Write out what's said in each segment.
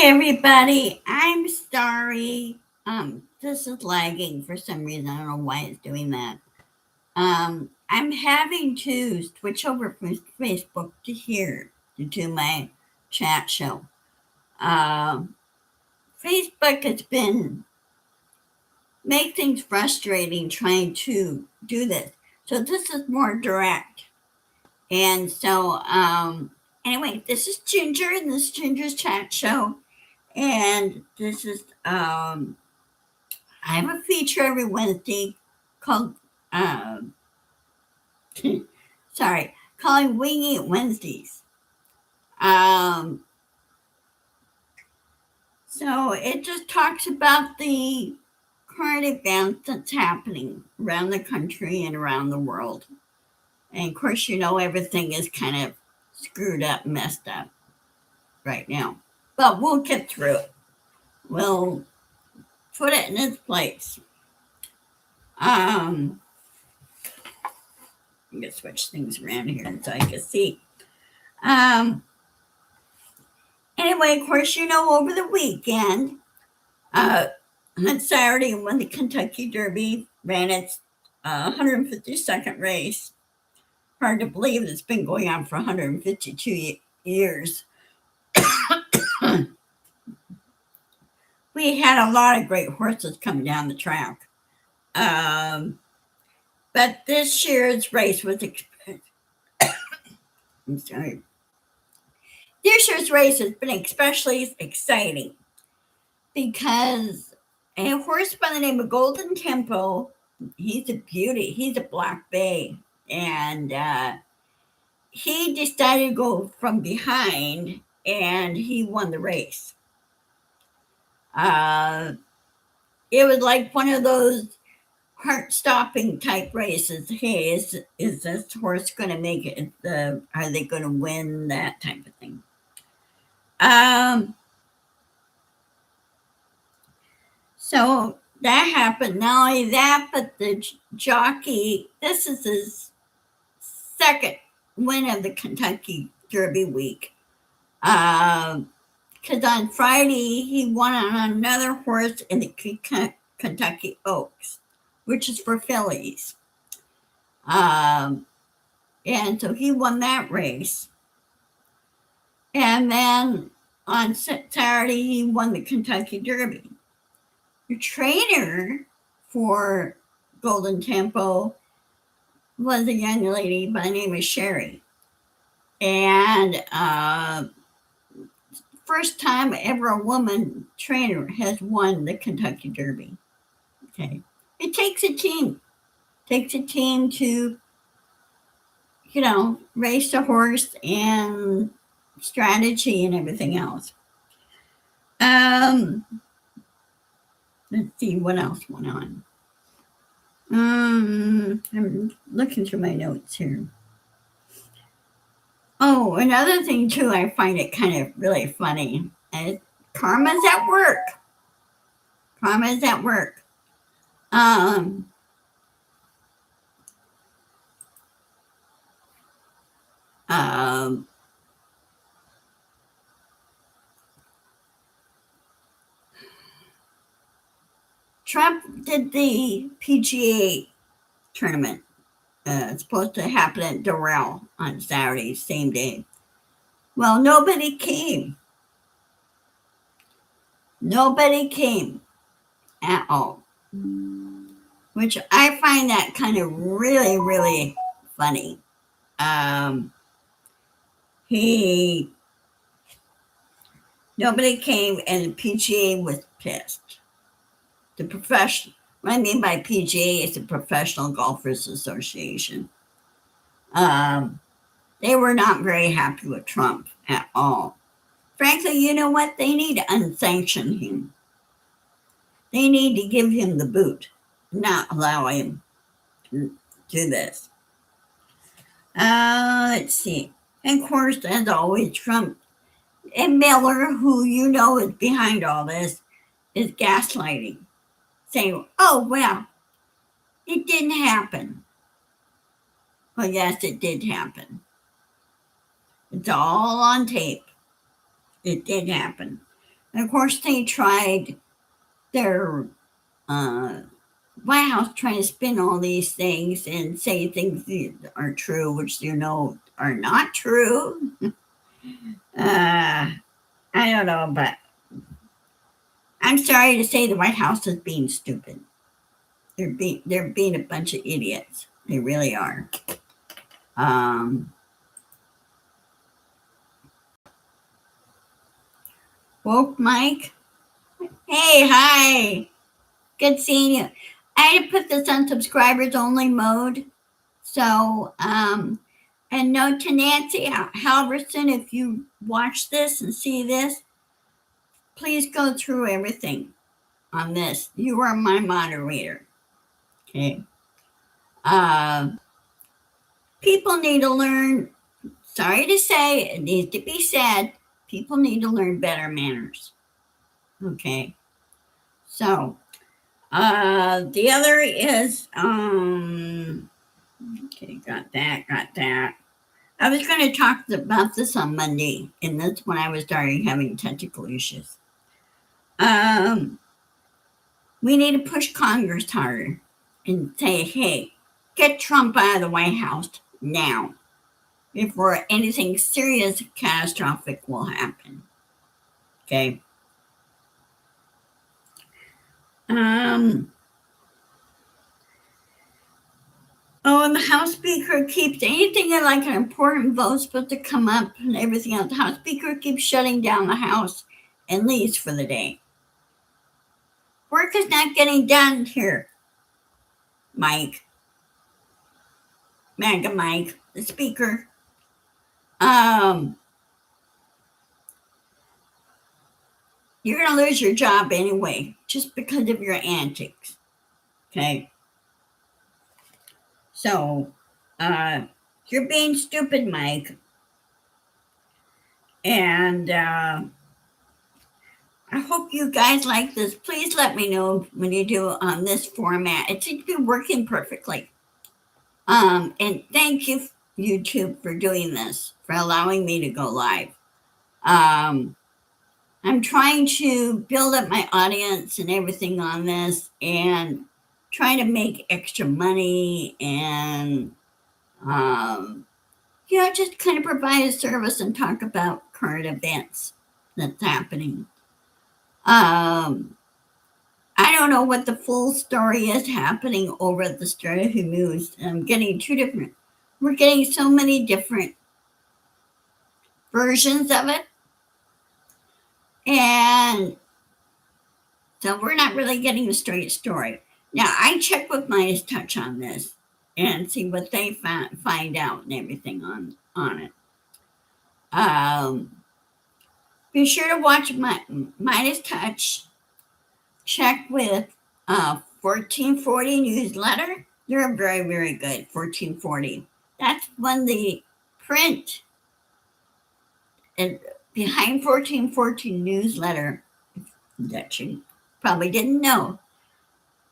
everybody. I'm sorry. This is lagging for some reason. I don't know why it's doing that. I'm having to switch over from Facebook to here to do my chat show. Facebook has been make things frustrating trying to do this. So this is more direct. And so anyway, this is Ginger and this is Ginger's chat show. And this is I have a feature every Wednesday called calling Winging It Wednesdays. So it just talks about the current events that's happening around the country and around the world. And of course, everything is kind of screwed up, messed up right now. But we'll get through it. We'll put it in its place. I'm gonna switch things around here so I can see. Anyway, of course, over the weekend, on Saturday, when the Kentucky Derby ran its 152nd race, hard to believe it's been going on for 152 years. We had a lot of great horses coming down the track. But this year's race was I'm sorry. This year's race has been especially exciting because a horse by the name of Golden Tempo, he's a beauty. He's a black bay. And he decided to go from behind and he won the race. It was like one of those heart-stopping type races. Hey, is this horse going to make it? Are they going to win? That type of thing. So that happened. Not only that, but the jockey, this is his second win of the Kentucky Derby week. Because on Friday, he won on another horse in the Kentucky Oaks, which is for fillies. And so he won that race. And then on Saturday, he won the Kentucky Derby. The trainer for Golden Tempo was a young lady by the name of Sherry. And first time ever a woman trainer has won the Kentucky Derby. Okay. It takes a team. It takes a team to, race a horse and strategy and everything else. Let's see what else went on. I'm looking through my notes here. Oh, another thing too, I find it kind of really funny. Is karma's at work. Karma's at work. Trump did the PGA tournament. It's supposed to happen at Doral on Saturday, same day. Well, nobody came. Nobody came at all. Which I find that kind of really, really funny. Nobody came and the PGA was pissed. What I mean by PGA is the Professional Golfers Association. They were not very happy with Trump at all. Frankly, you know what? They need to unsanction him. They need to give him the boot, not allow him to do this. Let's see. And of course, as always, Trump and Miller, who is behind all this, is gaslighting. Saying, oh, well, it didn't happen. Well, yes, it did happen. It's all on tape. It did happen. And of course, they tried their White House trying to spin all these things and say things that are true, which are not true. I don't know, but I'm sorry to say the White House is being stupid. They're being a bunch of idiots. They really are. Woke Mike. Hey, hi. Good seeing you. I had to put this on subscribers only mode. So, and note to Nancy Halverson, if you watch this and see this, please go through everything on this. You are my moderator. Okay. People need to learn, sorry to say, it needs to be said, people need to learn better manners. Okay. So, the other is, okay, got that. I was going to talk about this on Monday, and that's when I was starting having technical issues. We need to push Congress harder and say, hey, get Trump out of the White House now before anything serious, catastrophic will happen. Okay. And the House Speaker keeps anything like an important vote supposed to come up and everything else. The House Speaker keeps shutting down the House and leaves for the day. Work is not getting done here, Mike. MAGA Mike, the Speaker. You're going to lose your job anyway, just because of your antics. Okay. So, you're being stupid, Mike. And I hope you guys like this. Please let me know when you do on this format. It seems to be working perfectly. And thank you, YouTube, for doing this, for allowing me to go live. I'm trying to build up my audience and everything on this and trying to make extra money and, just kind of provide a service and talk about current events that's happening. I don't know what the full story is happening over at the Strait of Hormuz. I'm getting we're getting so many different versions of it. And so we're not really getting the straight story. Now, I check with Midas Touch on this and see what they find out and everything on it. Be sure to watch Midas Touch. Check with 1440 newsletter. They're very, very good. 1440. That's when the print and behind 1414 newsletter that you probably didn't know.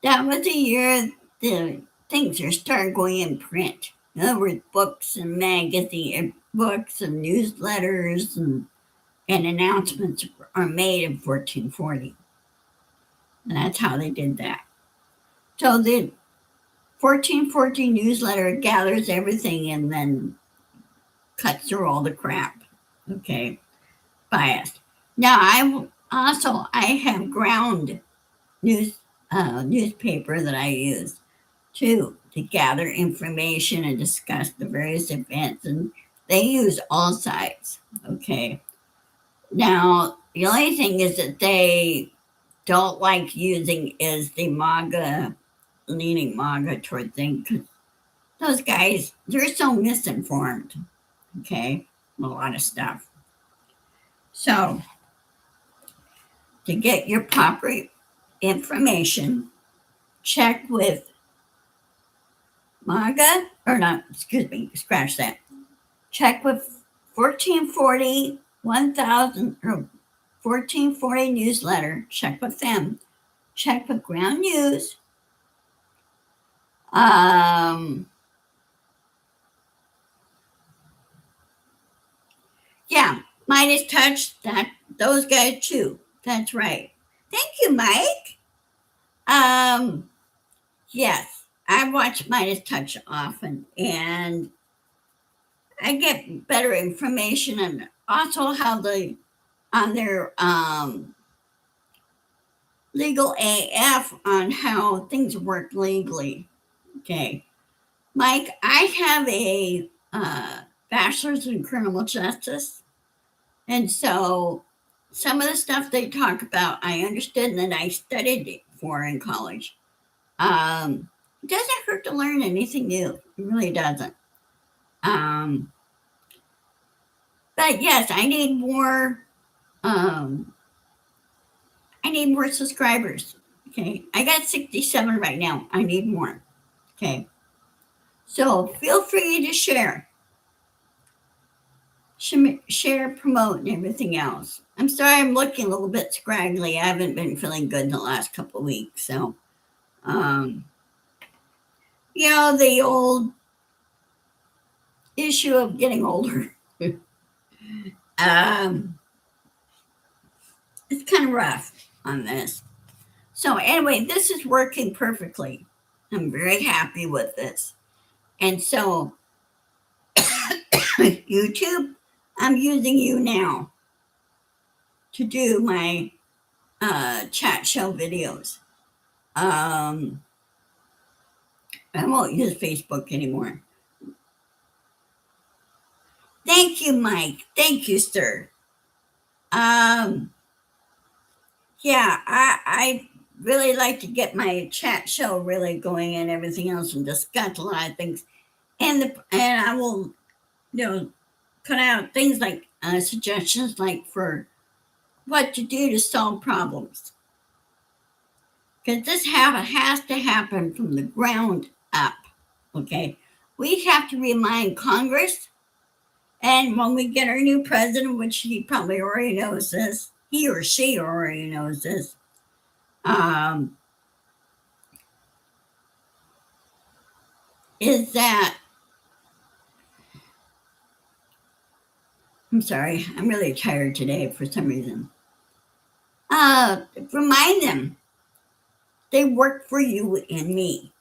That was the year the things are started going in print. In other words, books and magazine books and newsletters and announcements are made in 1440. And that's how they did that. So the 1414 newsletter gathers everything and then cuts through all the crap. Okay. Biased. Now I have ground newspaper that I use to gather information and discuss the various events, and they use all sides. Okay. Now the only thing is that they don't like using is the leaning MAGA toward thing, because those guys, they're so misinformed. Okay. A lot of stuff. So to get your proper information, check with MAGA, or not, excuse me, scratch that. Check with 1440, 1000, or 1440 newsletter. Check with them. Check with Ground News. Yeah, Midas Touch, those guys too. That's right. Thank you, Mike. Um, yes, I watch Midas Touch often, and I get better information and also how they on their legal AF on how things work legally. Okay, Mike, I have a bachelor's in criminal justice, and so some of the stuff they talk about I understood and that I studied it for in college. It doesn't hurt to learn anything new. It really doesn't. Um, but yes, I need more. Um, I need more subscribers. Okay, I got 67 right now. I need more. Okay, so feel free to share, promote, and everything else. I'm sorry I'm looking a little bit scraggly. I haven't been feeling good in the last couple of weeks. So, um, the old issue of getting older. um, it's kind of rough on this. So, anyway, this is working perfectly. I'm very happy with this. And so, YouTube, I'm using you now to do my chat show videos. I won't use Facebook anymore. Thank you, Mike. Thank you, sir. Yeah, I really like to get my chat show really going and everything else and discuss a lot of things. And I will, put out things like suggestions like for what to do to solve problems. Because this has to happen from the ground up. Okay. We have to remind Congress, and when we get our new president, which he probably already knows this, he or she already knows this, is that I'm sorry, I'm really tired today for some reason. Remind them they work for you and me.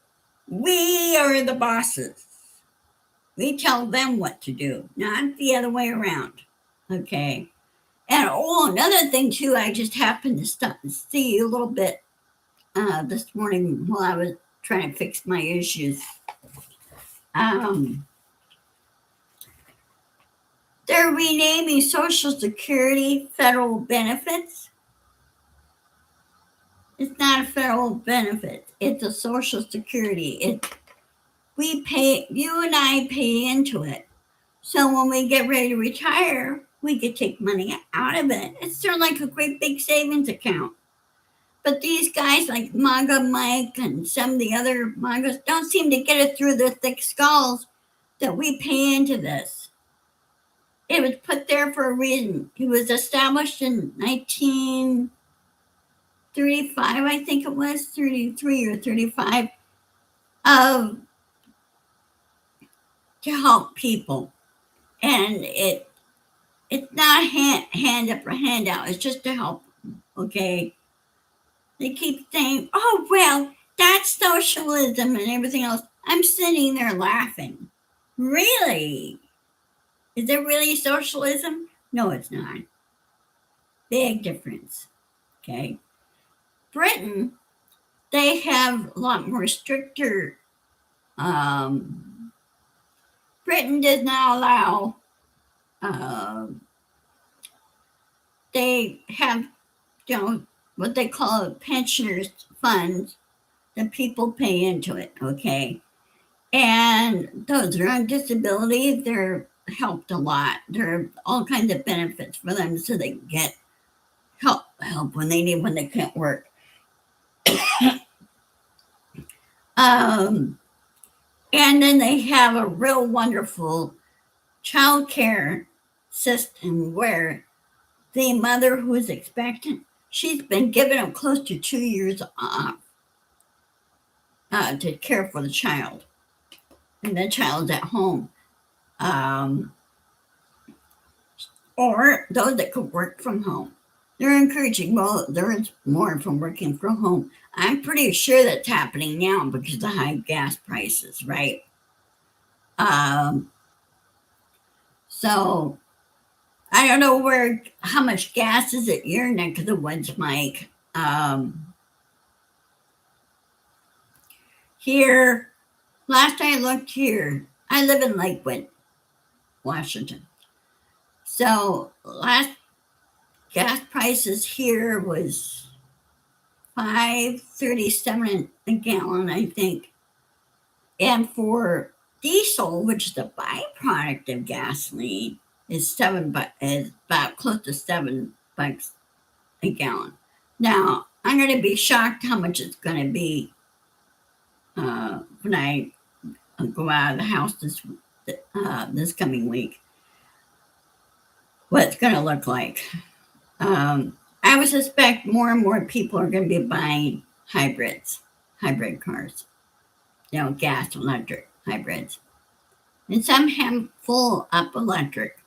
We are the bosses. We tell them what to do, not the other way around. Okay. And another thing too, I just happened to see a little bit this morning while I was trying to fix my issues. They're renaming Social Security federal benefits. It's not a federal benefit. It's a Social Security. We pay, you and I pay into it. So when we get ready to retire, we could take money out of it. It's sort of like a great big savings account. But these guys like MAGA Mike and some of the other MAGAs don't seem to get it through their thick skulls that we pay into this. It was put there for a reason. It was established in 1935, I think it was, 33 or 35, to help people. And it's not hand up or handout. It's just to help them, okay? They keep saying, oh, well, that's socialism and everything else. I'm sitting there laughing. Really? Is it really socialism? No, it's not. Big difference. Okay. Britain, they have a lot more stricter. Britain does not allow. They have, what they call pensioners funds that people pay into it. Okay. And those that are on disability, they're helped a lot. There are all kinds of benefits for them so they get help when they can't work. And then they have a real wonderful child care system where the mother who is expectant, she's been given them close to 2 years off to care for the child. And the child's at home. Or those that could work from home. they're encouraging, well, there's more from working from home. I'm pretty sure that's happening now because of the high gas prices, right? Um, so I don't know how much gas is at your neck of the woods, Mike. Here, last I looked here, I live in Lakewood, Washington. So last gas prices here was $5.37 a gallon, I think. And for diesel, which is the byproduct of gasoline, is about close to $7 a gallon. Now I'm going to be shocked how much it's going to be when I go out of the house this coming week. What it's going to look like. I would suspect more and more people are going to be buying hybrid cars, gas, electric hybrids. And some have full up electric.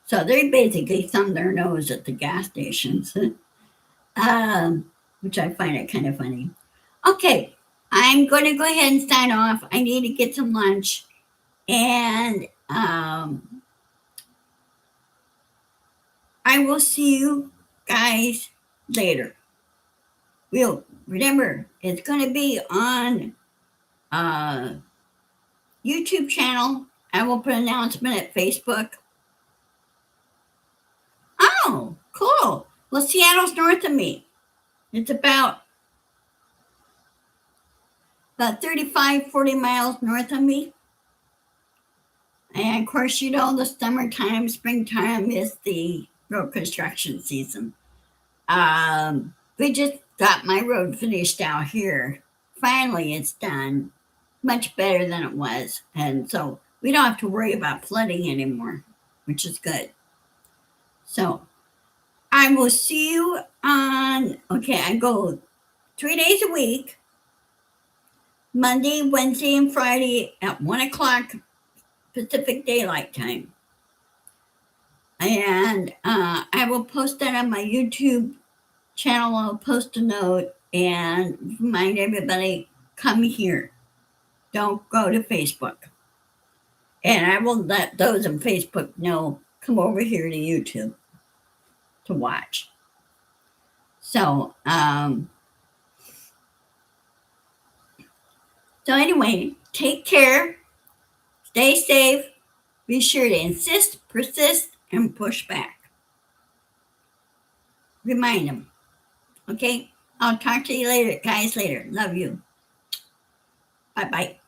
So they basically thumb their nose at the gas stations, which I find it kind of funny. Okay, I'm going to go ahead and sign off. I need to get some lunch. And I will see you guys later. We'll remember it's going to be on YouTube channel. I will put an announcement at Facebook. Oh, cool. Well, Seattle's north of me. It's about 35, 40 miles north of me. And of course, the summertime, springtime is the road construction season. We just got my road finished out here. Finally, it's done. Much better than it was. And so we don't have to worry about flooding anymore, which is good. So I will see you I go 3 days a week, Monday, Wednesday, and Friday at 1 o'clock Pacific Daylight Time. And I will post that on my YouTube channel. I'll post a note and remind everybody, come here. Don't go to Facebook. And I will let those on Facebook know, come over here to YouTube to watch. So, anyway, take care, stay safe, be sure to insist, persist, and push back. Remind them. Okay? I'll talk to you later, guys, later. Love you. Bye-bye.